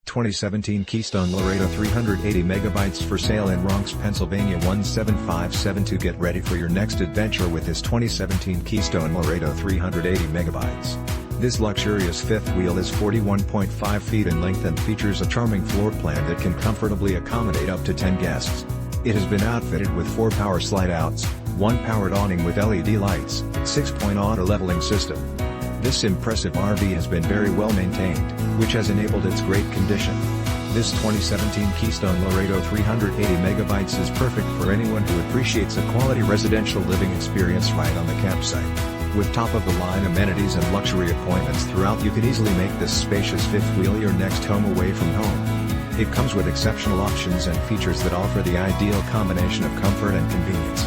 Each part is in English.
2017 Keystone Laredo 380 megabytes for sale in Ronks, Pennsylvania 17572. Get ready for your next adventure with this 2017 Keystone Laredo 380 megabytes. This luxurious fifth wheel is 41.5 feet in length and features a charming floor plan that can comfortably accommodate up to 10 guests. It has been outfitted with 4 power slide-outs, 1 powered awning with LED lights, 6-point auto leveling system. This impressive RV has been very well maintained, which has enabled its great condition. This 2017 Keystone Laredo 380 megabytes is perfect for anyone who appreciates a quality residential living experience right on the campsite. With top-of-the-line amenities and luxury appointments throughout, you could easily make this spacious fifth wheel your next home away from home. It comes with exceptional options and features that offer the ideal combination of comfort and convenience.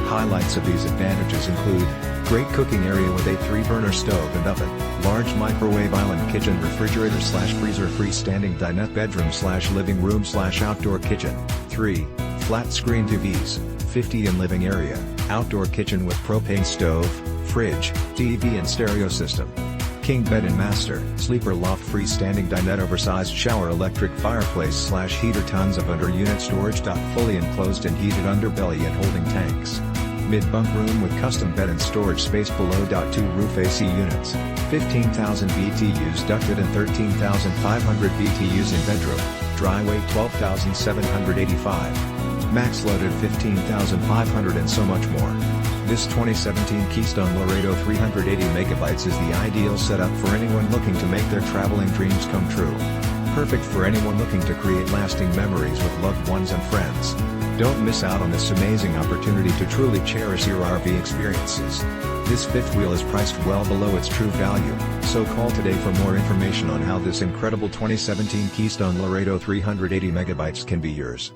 Highlights of these advantages include great cooking area with a 3-burner stove and oven, large Microwave Island KitchenRefrigerator / FreezerFree-Standing Dinette Bedroom / Living Room / Outdoor Kitchen. 3. Flat screen TVs, 50-in living area, outdoor kitchen with propane stove, fridge, TV and stereo system. King bed and master, Sleeper Loft Free-standing Dinette Oversized shower, Electric Fireplace / heater, tons of under-unit storage.Fully enclosed and heated underbelly and holding tanks. Mid-bunk room with custom bed and storage space below. 2 roof AC units, 15,000 BTUs ducted and 13,500 BTUs in bedroom, dry weight 12,785. Max loaded 15,500 and so much more. This 2017 Keystone Laredo 380 megabytes is the ideal setup for anyone looking to make their traveling dreams come true. Perfect for anyone looking to create lasting memories with loved ones and friends. Don't miss out on this amazing opportunity to truly cherish your RV experiences. This fifth wheel is priced well below its true value, so call today for more information on how this incredible 2017 Keystone Laredo 380 megabytes can be yours.